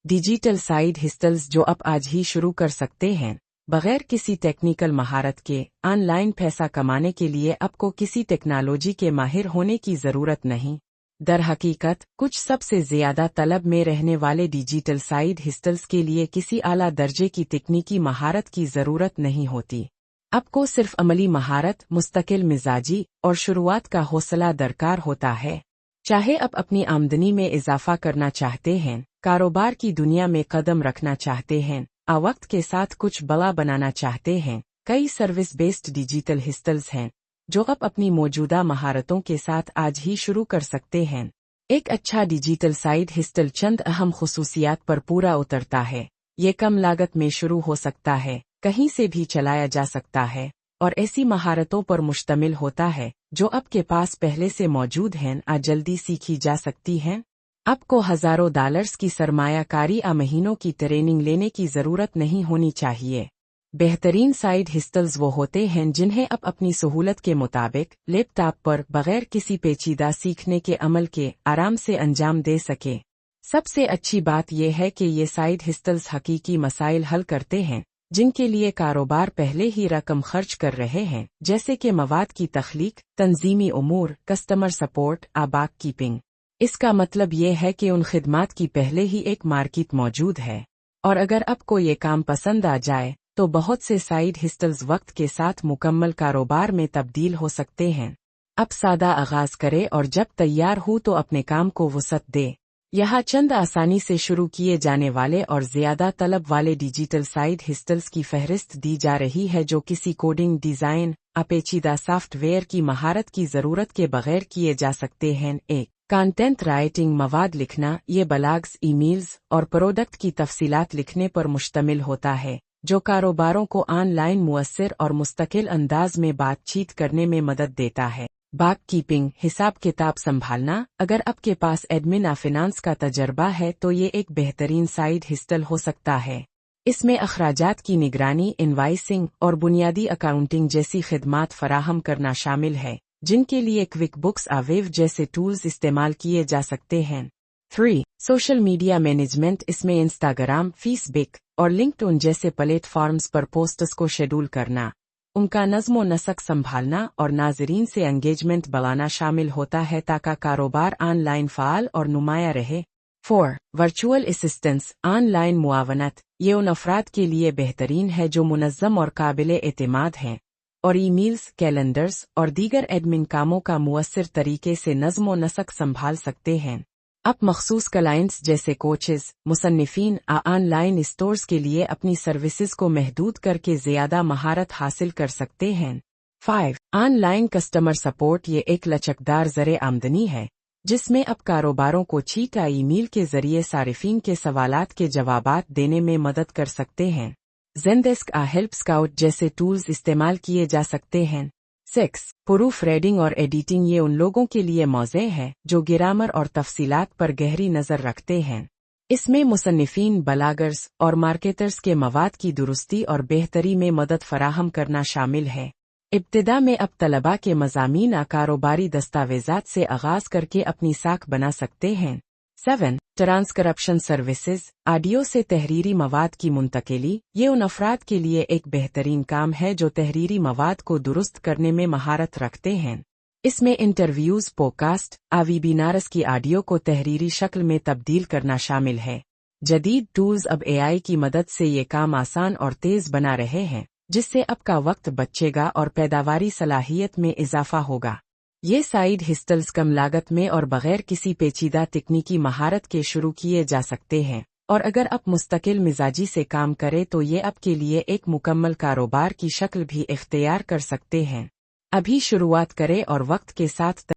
Digital side हिस्टल्स जो आप आज ही शुरू कर सकते हैं बगैर किसी टेक्निकल महारत के। ऑनलाइन पैसा कमाने के लिए आपको किसी टेक्नोलॉजी के माहिर होने की जरूरत नहीं। दर हकीकत कुछ सबसे ज्यादा तलब में रहने वाले डिजिटल साइड हिस्टल्स के लिए किसी आला दर्जे की तकनीकी महारत की जरूरत नहीं होती। आपको सिर्फ अमली महारत, मुस्तकिल मिजाजी और शुरुआत का हौसला दरकार होता है। चाहे आप अपनी आमदनी में इजाफा करना चाहते हैं, कारोबार की दुनिया में कदम रखना चाहते हैं, वक्त के साथ कुछ बड़ा बनाना चाहते हैं, कई सर्विस बेस्ड डिजिटल हिस्टल्स हैं जो आप अपनी मौजूदा महारतों के साथ आज ही शुरू कर सकते हैं। एक अच्छा डिजिटल साइड हिस्टल चंद अहम खुसूसियात पर पूरा उतरता है। ये कम लागत में शुरू हो सकता है, कहीं से भी चलाया जा सकता है और ऐसी महारतों पर मुश्तमिल होता है जो आपके पास पहले से मौजूद हैं आ जल्दी सीखी जा सकती हैं। आपको हजारों डॉलर्स की सरमायाकारी महीनों की ट्रेनिंग लेने की जरूरत नहीं होनी चाहिए। बेहतरीन साइड हिस्टल्स वो होते हैं जिन्हें आप अपनी सहूलत के मुताबिक लैपटॉप पर बगैर किसी पेचीदा सीखने के अमल के आराम से अंजाम दे सके। सबसे अच्छी बात यह है कि ये साइड हिस्टल्स हकीकी मसाइल हल करते हैं जिनके लिए कारोबार पहले ही रकम खर्च कर रहे हैं, जैसे कि मवाद की तख्लीक, तंजीमी उमूर, कस्टमर सपोर्ट, बाक कीपिंग। इसका मतलब यह है कि उन खिदमात की पहले ही एक मार्केट मौजूद है और अगर आपको ये काम पसंद आ जाए तो बहुत से साइड हिस्टल्स वक्त के साथ मुकम्मल कारोबार में तब्दील हो सकते हैं। अब सादा आगाज करें और जब तैयार हो तो अपने काम को वसअत दे। यहाँ चंद आसानी से शुरू किए जाने वाले और ज्यादा तलब वाले डिजिटल साइड हिस्टल्स की फहरिस्त दी जा रही है जो किसी कोडिंग, डिजाइन, पेचीदा सॉफ्टवेयर की महारत की जरूरत के बगैर किए जा सकते हैं। एक कंटेंट राइटिंग, मवाद लिखना, ये ब्लॉग्स, ईमेल्स और प्रोडक्ट की तफसीलात लिखने पर मुश्तमिल होता है जो कारोबारों को ऑनलाइन मुअस्सर और मुस्तकिल अंदाज में बातचीत करने में मदद देता है। बाक कीपिंग, हिसाब किताब संभालना। अगर आपके पास एडमिन फाइनेंस का तजर्बा है तो ये एक बेहतरीन साइड हिस्टल हो सकता है। इसमें अखराजात की निगरानी, इनवाइसिंग और बुनियादी अकाउंटिंग जैसी खिदमात फराहम करना शामिल है जिनके लिए क्विक बुक्स, वेव जैसे टूल्स इस्तेमाल किए जा सकते हैं। 3. Social media management. इसमें इंस्टाग्राम, फेसबुक और लिंक्डइन जैसे प्लेटफॉर्म्स पर पोस्ट्स को शेड्यूल करना, उनका नज़्म व नस्क संभालना और नाजरीन से एंगेजमेंट बढ़ाना शामिल होता है ताकि कारोबार ऑनलाइन फ़ाल और नुमाया रहे। 4. वर्चुअल असिस्टेंस, ऑनलाइन मुआवनत। ये उन अफराद के लिए बेहतरीन है जो मुनज़्ज़म और काबिल एतमाद हैं और ईमेल्स, कैलेंडर्स और दीगर एडमिन कामों का मुअस्सर तरीके से नज़्म व नस्क संभाल सकते हैं। आप मखसूस क्लाइंट्स जैसे कोचेस, मुसन्निफीन ऑनलाइन स्टोर्स के लिए अपनी सर्विसेज को महदूद करके ज़्यादा महारत हासिल कर सकते हैं। 5. Online customer support. ये एक लचकदार ज़रिए आमदनी है जिसमें आप कारोबारों को चीटा ईमेल के जरिए सारिफीन के सवालात के जवाबात देने में मदद कर सकते हैं। ज़ेनडेस्क, हेल्प स्काउट जैसे टूल्स इस्तेमाल किए जा सकते हैं। 6. प्रूफ रीडिंग और एडिटिंग। ये उन लोगों के लिए मौज़े है जो ग्रामर और तफसीलात पर गहरी नज़र रखते हैं। इसमें मुसन्निफीन, ब्लॉगर्स और मार्केटर्स के मवाद की दुरुस्ती और बेहतरी में मदद फराहम करना शामिल है। इब्तिदा में अब तलबा के मज़ामीन कारोबारी दस्तावेज़ात से आगाज़ करके अपनी साख बना सकते हैं। 7. Transcription services. ऑडियो से तहरीरी मवाद की मुंतकिली। ये उन अफराद के लिए एक बेहतरीन काम है जो तहरीरी मवाद को दुरुस्त करने में महारत रखते हैं। इसमें इंटरव्यूज, पॉडकास्ट, वेबिनार्स की ऑडियो को तहरीरी शक्ल में तब्दील करना शामिल है। जदीद टूल्स अब AI की मदद से ये काम आसान और तेज बना रहे हैं जिससे आपका वक्त बचेगा और पैदावारी सलाहियत में इजाफा होगा। ये साइड हिस्टल्स कम लागत में और बगैर किसी पेचीदा तकनीकी महारत के शुरू किए जा सकते हैं और अगर आप मुस्तकिल मिजाजी से काम करें तो ये आपके लिए एक मुकम्मल कारोबार की शक्ल भी इख्तियार कर सकते हैं। अभी शुरुआत करें और वक्त के साथ